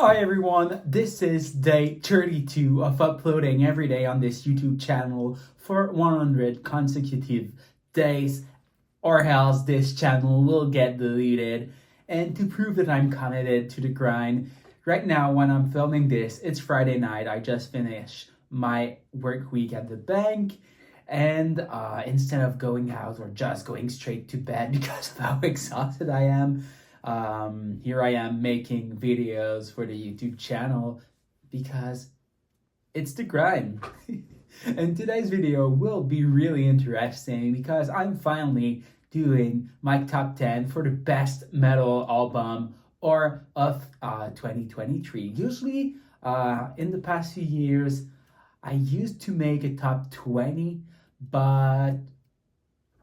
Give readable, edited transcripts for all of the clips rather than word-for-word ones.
Hi everyone, this is day 32 of uploading every day on this YouTube channel for 100 consecutive days, or else this channel will get deleted. And to prove that I'm committed to the grind, right now when I'm filming this, it's Friday night. I just finished my work week at the bank, and instead of going out or just going straight to bed because of how exhausted I am, here I am making videos for the YouTube channel because it's the grind. And today's video will be really interesting because I'm finally doing my top 10 for the best metal album or of 2023. Usually, in the past few years, I used to make a top 20, but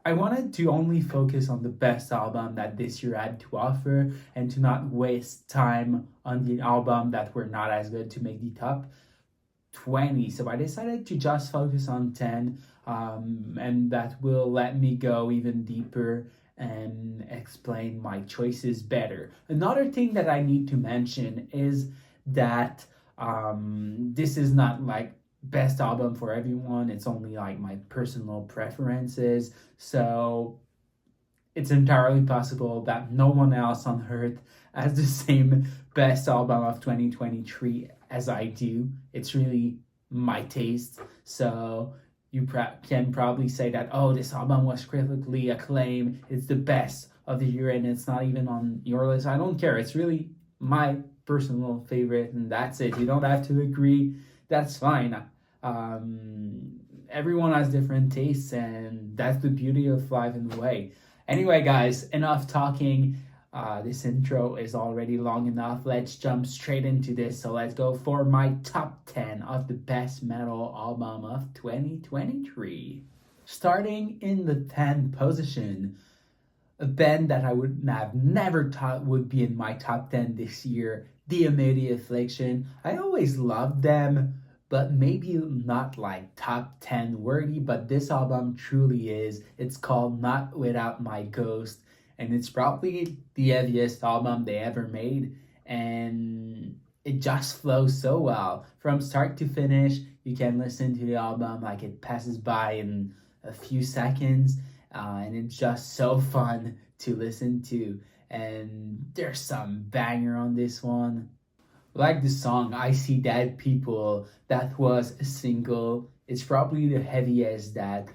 I wanted to only focus on the best album that this year had to offer and to not waste time on the album that were not as good to make the top 20. So I decided to just focus on 10, and that will let me go even deeper and explain my choices better. Another thing that I need to mention is that this is not like best album for everyone. It's only like my personal preferences. So it's entirely possible that no one else on earth has the same best album of 2023 as I do. It's really my taste. So you can probably say that, oh, this album was critically acclaimed, it's the best of the year, and it's not even on your list. I don't care. It's really my personal favorite, and that's it. You don't have to agree. That's fine. Everyone has different tastes, and that's the beauty of life in a way. Anyway, guys, enough talking. This intro is already long enough. Let's jump straight into this. So let's go for my top 10 of the best metal album of 2023. Starting in the 10th position, a band that I would have never thought would be in my top 10 this year, the Flection. I always loved them, but maybe not like top 10 worthy, but this album truly is. It's called Not Without My Ghost, and it's probably the heaviest album they ever made, and it just flows so well. From start to finish, you can listen to the album like it passes by in a few seconds, and it's just so fun to listen to, and there's some banger on this one. Like the song I See Dead People, that was a single. It's probably the heaviest that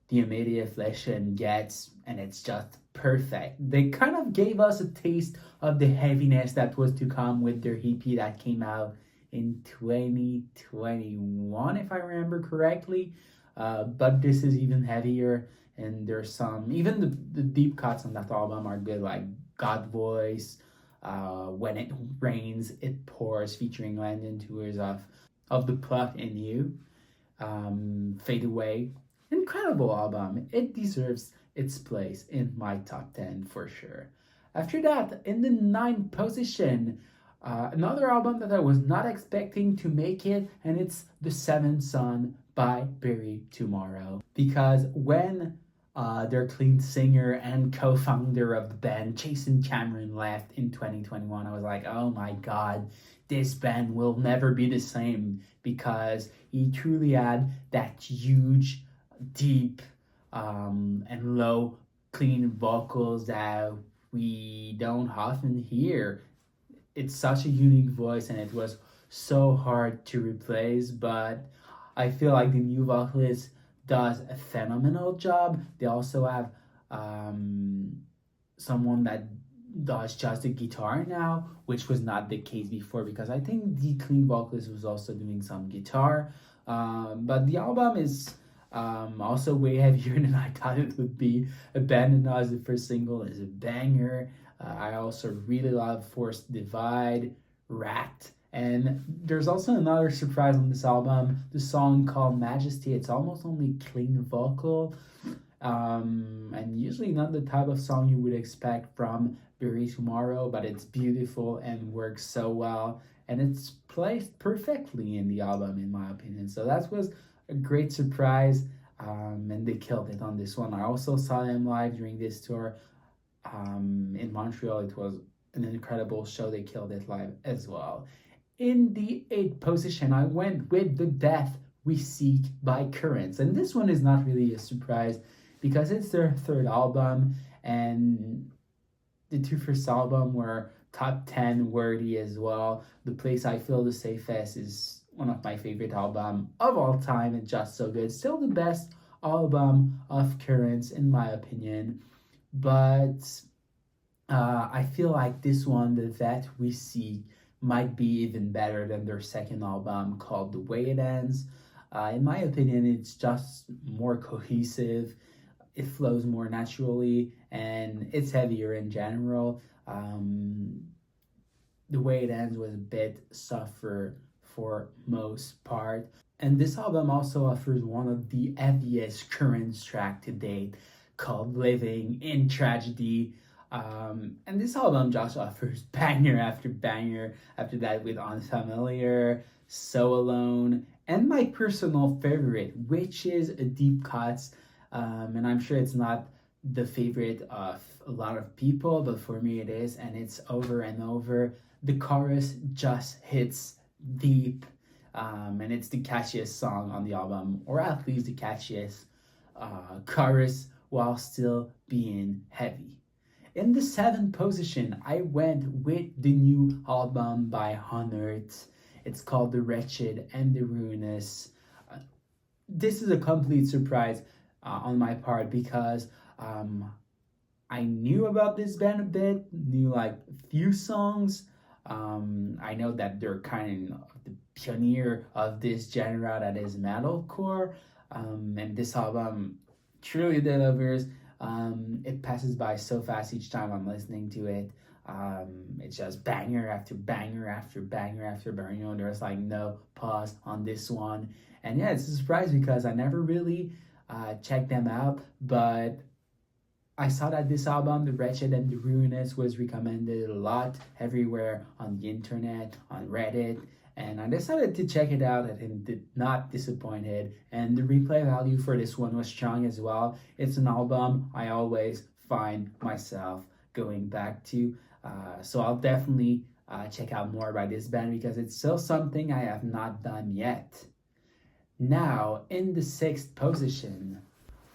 the immediate Flection gets, and it's just perfect. They kind of gave us a taste of the heaviness that was to come with their EP that came out in 2021, if I remember correctly. But this is even heavier, and there's some, even the deep cuts on that album are good, like God Voice, When It Rains, It Pours, featuring Landon Tours of The Plot in You, Fade Away. Incredible album. It deserves its place in my top 10 for sure. After that, in the 9th position, another album that I was not expecting to make it, and it's The Seventh Son by Bury Tomorrow. Because when their clean singer and co-founder of the band, Jason Cameron, left in 2021, I was like, oh my god, this band will never be the same, because he truly had that huge, deep, and low, clean vocals that we don't often hear. It's such a unique voice, and it was so hard to replace, but I feel like the new vocalist does a phenomenal job. They also have someone that does just the guitar now, which was not the case before, because I think the clean vocalist was also doing some guitar. But the album is also way heavier than I thought it would be. Abandon Us, the first single, is a banger. I also really love Forced Divide, Rat, and there's also another surprise on this album, the song called Majesty. It's almost only clean vocal, and usually not the type of song you would expect from Bury Tomorrow, but it's beautiful and works so well, and it's placed perfectly in the album, in my opinion. So that was a great surprise, and they killed it on this one. I also saw them live during this tour in Montreal. It was an incredible show. They killed it live as well. In the 8th position, I went with The Death We Seek by Currents. And this one is not really a surprise because it's their 3rd album, and the 2 first album were top 10 worthy as well. The Place I Feel the Safest is one of my favorite albums of all time. It's just so good. Still the best album of Currents in my opinion. But I feel like this one, The That We See, might be even better than their 2nd album called The Way It Ends. In my opinion, it's just more cohesive. It flows more naturally, and it's heavier in general. The Way It Ends was a bit softer for most part. And this album also offers one of the heaviest Currents track to date, called Living in Tragedy. And this album just offers banger after banger. After that, with Unfamiliar, So Alone, and my personal favorite, which is A Deep Cuts. And I'm sure it's not the favorite of a lot of people, but for me it is, and it's Over and Over. The chorus just hits deep, and it's the catchiest song on the album, or at least the catchiest chorus, while still being heavy. In the 7th position, I went with the new album by Honert. It's called The Wretched and the Ruinous. This is a complete surprise on my part because I knew about this band a bit, knew like a few songs. I know that they're kind of the pioneer of this genre that is metalcore, and this album truly delivers. It passes by so fast each time I'm listening to it. It's just banger after banger after banger after banger. You know, there's like no pause on this one. And yeah, it's a surprise because I never really checked them out, but I saw that this album, The Wretched and the Ruinous, was recommended a lot everywhere on the internet, on Reddit, and I decided to check it out and did not disappointed. And the replay value for this one was strong as well. It's an album I always find myself going back to, so I'll definitely check out more by this band because it's still something I have not done yet. Now, in the 6th position,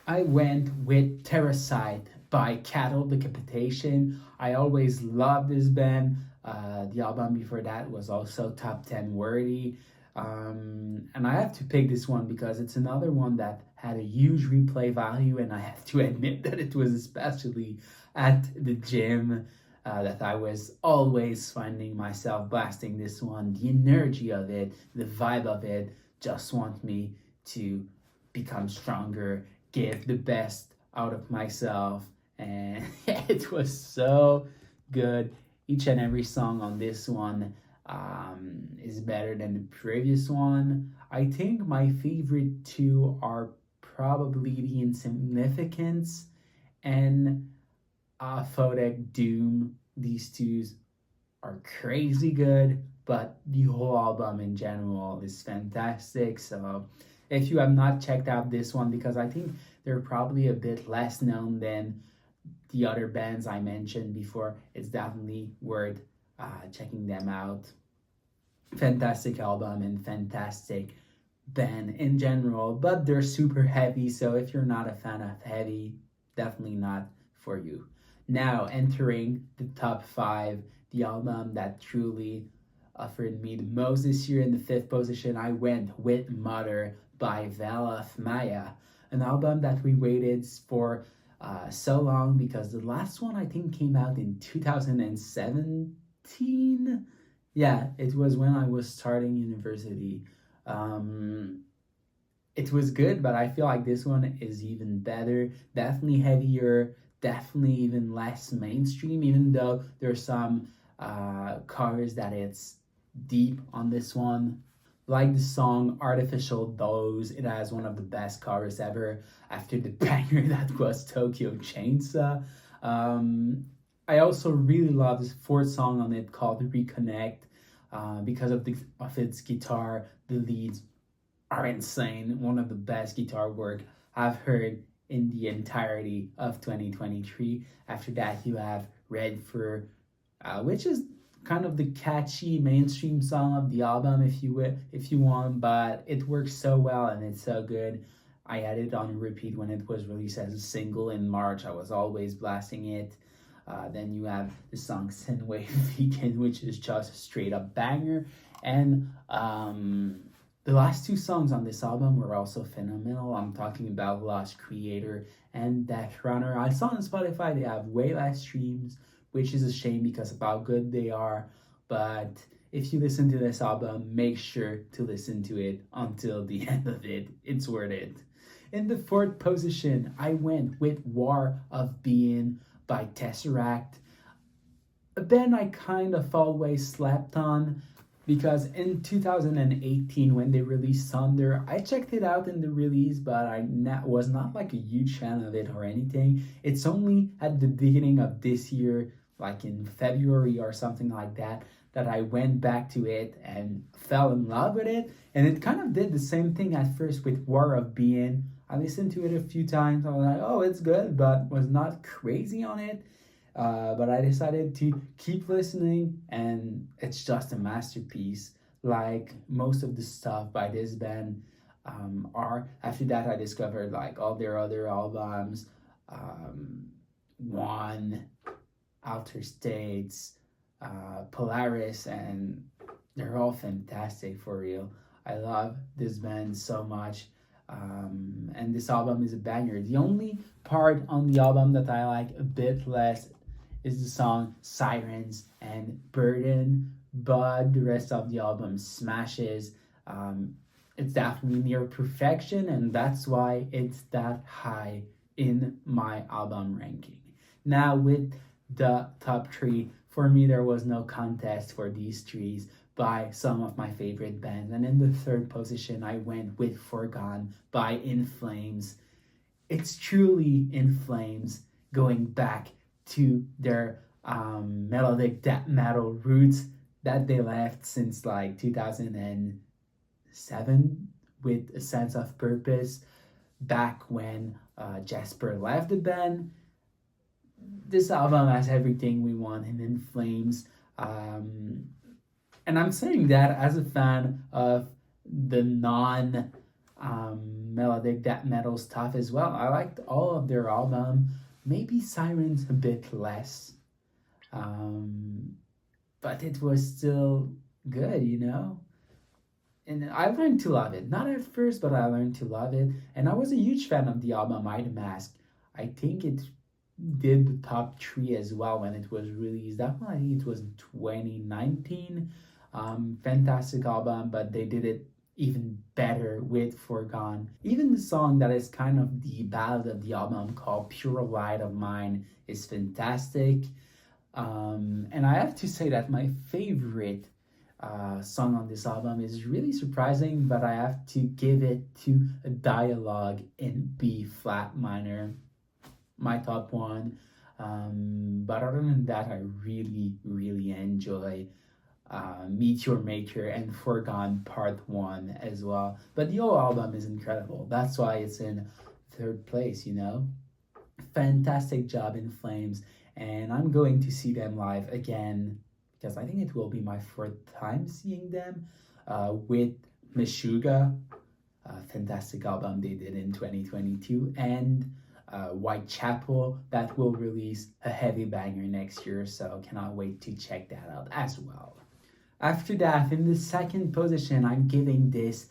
I went with Tesseract by Cattle Decapitation. I always loved this band. The album before that was also top 10 worthy. And I have to pick this one because it's another one that had a huge replay value, and I have to admit that it was especially at the gym that I was always finding myself blasting this one. The energy of it, the vibe of it, just want me to become stronger, give the best out of myself, and it was so good. Each and every song on this one is better than the previous one. I think my favorite 2 are probably The Insignificance and Photic Doom. These 2 are crazy good, but the whole album in general is fantastic. So if you have not checked out this one, because I think they're probably a bit less known than the other bands I mentioned before, it's definitely worth checking them out. Fantastic album and fantastic band in general, but they're super heavy, so if you're not a fan of heavy, definitely not for you. Now, entering the top 5, the album that truly offered me the most this year. In the 5th position, I went with Mother by Vela Maya, an album that we waited for so long because the last one I think came out in 2017. Yeah, it was when I was starting university. It was good, but I feel like this one is even better. Definitely heavier, definitely even less mainstream, even though there's some covers that it's deep on this one. Like the song Artificial Doze, it has one of the best covers ever after the banger that was Tokyo Chainsaw. I also really love this 4th song on it called Reconnect because of its guitar. The leads are insane. One of the best guitar work I've heard in the entirety of 2023. After that, you have Red Fur, which is kind of the catchy mainstream song of the album if you want, but it works so well and it's so good. I had it on repeat when it was released as a single in March. I was always blasting it. Then you have the song Sinway Vegan, which is just a straight up banger. And the last two songs on this album were also phenomenal. I'm talking about Lost Creator and Death Runner. I saw on Spotify they have way less streams, which is a shame because of how good they are. But if you listen to this album, make sure to listen to it until the end of it. It's worth it. In the fourth position, I went with War of Being by Tesseract, a band I kind of always slept on because in 2018 when they released Thunder, I checked it out in the release, but I was not like a huge fan of it or anything. It's only at the beginning of this year, like in February or something like that, that I went back to it and fell in love with it. And it kind of did the same thing at first with War of Being. I listened to it a few times. I was like, oh, it's good, but was not crazy on it. But I decided to keep listening, and it's just a masterpiece. Like most of the stuff by this band are. After that, I discovered like all their other albums, One, Outer States, Polaris, and they're all fantastic for real. I love this band so much. And this album is a banger. The only part on the album that I like a bit less is the song Sirens and Burden, but the rest of the album smashes. It's definitely near perfection, and that's why it's that high in my album ranking. Now, with the top three, for me, there was no contest for these threes by some of my favorite bands. And in the third position, I went with Forgone by INF Flames. It's truly INF Flames going back to their melodic death metal roots that they left since like 2007 with A Sense of Purpose, back when Jasper left the band. This album has everything we want in INF Flames. And I'm saying that as a fan of the melodic death metal stuff as well. I liked all of their album, maybe Sirens a bit less, but it was still good, you know? And I learned to love it. Not at first, but I learned to love it. And I was a huge fan of the album Eye the Mask. I think it did the top three as well when it was released. That one, I think it was in 2019. Fantastic album, but they did it even better with Forgone. Even the song that is kind of the ballad of the album called Pure Light of Mine is fantastic. And I have to say that my favorite song on this album is really surprising, but I have to give it to a dialogue in B flat minor, my top one. But other than that, I really, really enjoy Meteor Maker and Forgone Part 1 as well. But the whole album is incredible. That's why it's in third place, you know? Fantastic job INF Flames. And I'm going to see them live again because I think it will be my fourth time seeing them with Meshuggah. Fantastic album they did in 2022. And Whitechapel that will release a heavy banger next year. So cannot wait to check that out as well. After that, in the second position, I'm giving this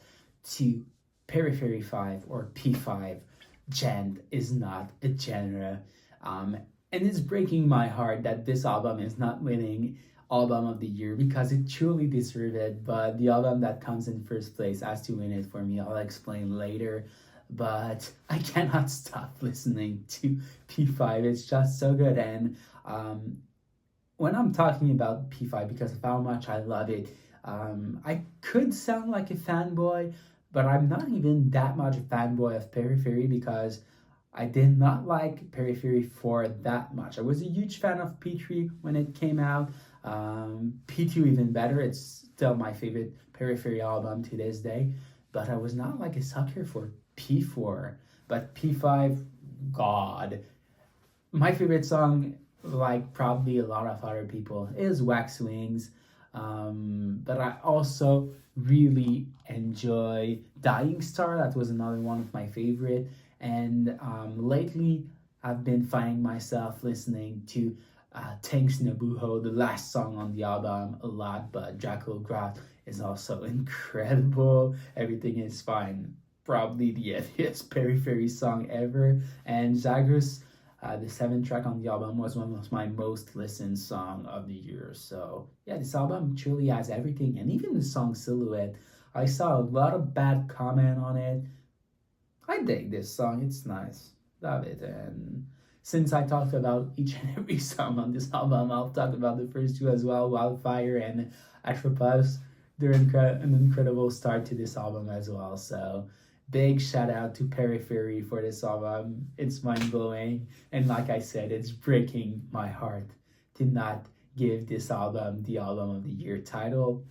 to Periphery 5 or P5. Gent is not a genre. And it's breaking my heart that this album is not winning Album of the Year because it truly deserved it. But the album that comes in first place has to win it for me. I'll explain later. But I cannot stop listening to P5. It's just so good. And when I'm talking about P5 because of how much I love it, I could sound like a fanboy, but I'm not even that much a fanboy of Periphery because I did not like Periphery 4 that much. I was a huge fan of P3 when it came out. P2 even better. It's still my favorite Periphery album to this day. But I was not like a sucker for P4. But P5, God. My favorite song like probably a lot of other people, is Wax Wings. But I also really enjoy Dying Star. That was another one of my favorite. And lately, I've been finding myself listening to Tanks Nabuho, the last song on the album, a lot. But Draco Grot is also incredible. Everything is fine. Probably the heaviest periphery song ever. And Zagreus, the seventh track on the album, was one of my most listened song of the year. So yeah, this album truly has everything, and even the song Silhouette. I saw a lot of bad comment on it. I dig this song. It's nice. Love it. And since I talked about each and every song on this album, I'll talk about the first two as well, Wildfire and Atropos. They're an incredible start to this album as well. So big shout out to Periphery for this album. It's mind blowing. And like I said, it's breaking my heart to not give this album the album of the year title.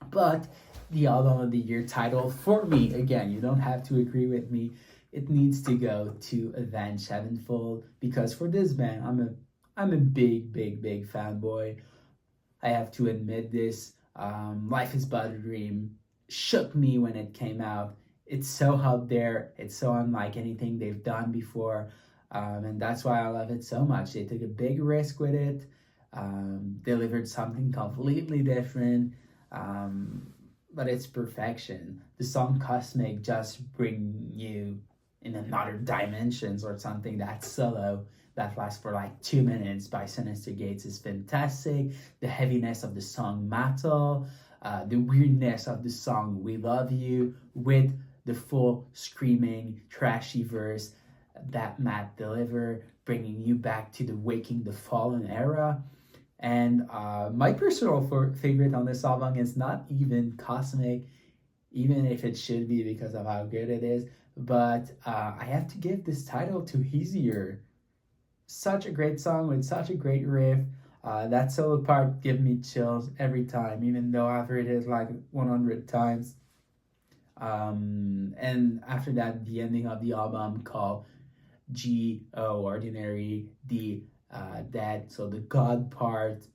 But the album of the year title for me, again, you don't have to agree with me. It needs to go to Avenged Sevenfold because for this band, I'm a big fanboy. I have to admit this. Life is But a Dream shook me when it came out. It's so out there. It's so unlike anything they've done before. And that's why I love it so much. They took a big risk with it, delivered something completely different, but it's perfection. The song Cosmic just bring you in another dimensions or something. That solo that lasts for like 2 minutes by Sinister Gates is fantastic. The heaviness of the song Metal, the weirdness of the song We Love You, with the full screaming trashy verse that Matt delivered, bringing you back to the Waking the Fallen era. And my personal favorite on this album is not even Cosmic, even if it should be because of how good it is, but I have to give this title to Easier. Such a great song with such a great riff. That solo part gives me chills every time, even though I've heard it like 100 times. And after that, the ending of the album called G.O. Ordinary, the that, so the God part,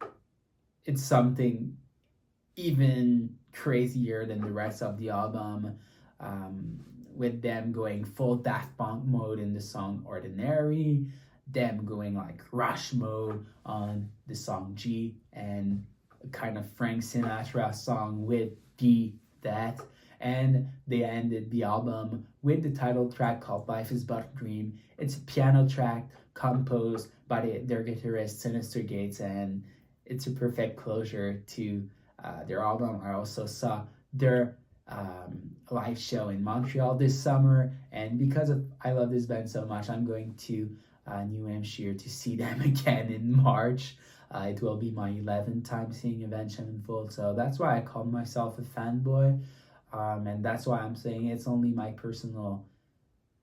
it's something even crazier than the rest of the album, with them going full Daft Punk mode in the song Ordinary, them going like Rush mode on the song G, and a kind of Frank Sinatra song with D that. And they ended the album with the title track called Life is But a Dream. It's a piano track composed by their guitarist Sinister Gates, and it's a perfect closure to their album. I also saw their live show in Montreal this summer, and because I love this band so much, I'm going to New Hampshire to see them again in March. It will be my 11th time seeing Avenged Sevenfold, so that's why I call myself a fanboy. And that's why I'm saying it's only my personal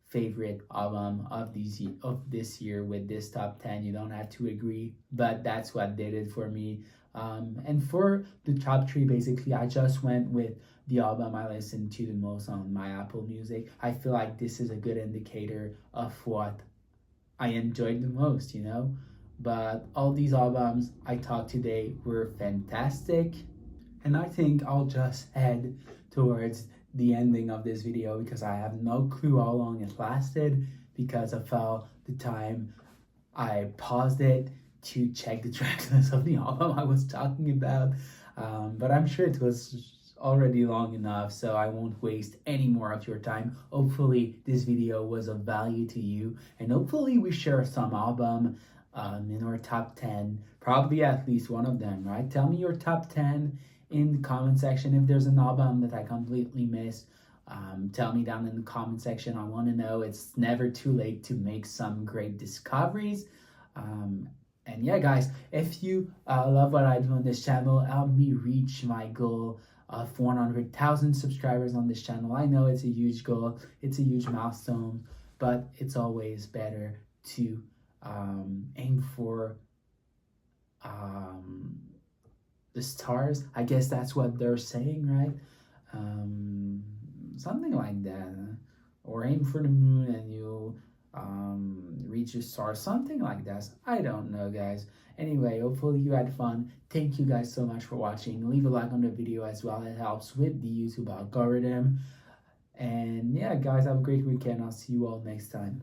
favorite album of this year with this top 10. You don't have to agree, but that's what did it for me. And for the top 3, basically, I just went with the album I listened to the most on my Apple Music. I feel like this is a good indicator of what I enjoyed the most, you know? But all these albums I talked today were fantastic. And I think I'll just head towards the ending of this video because I have no clue how long it lasted because I felt the time I paused it to check the track list of the album I was talking about. But I'm sure it was already long enough, so I won't waste any more of your time. Hopefully this video was of value to you, and hopefully we share some album in our top 10, probably at least one of them, right? Tell me your top 10 in the comment section. If there's an album that I completely missed, tell me down in the comment section. I want to know. It's never too late to make some great discoveries. And yeah, guys, if you love what I do on this channel, help me reach my goal of 100,000 subscribers on this channel. I know it's a huge goal, it's a huge milestone, but it's always better to aim for the stars. I guess that's what they're saying, right? Something like that. Or aim for the moon and you'll reach a star, something like that. I don't know, guys. Anyway, hopefully you had fun. Thank you guys so much for watching. Leave a like on the video as well. It helps with the YouTube algorithm. And yeah, guys, have a great weekend. I'll see you all next time.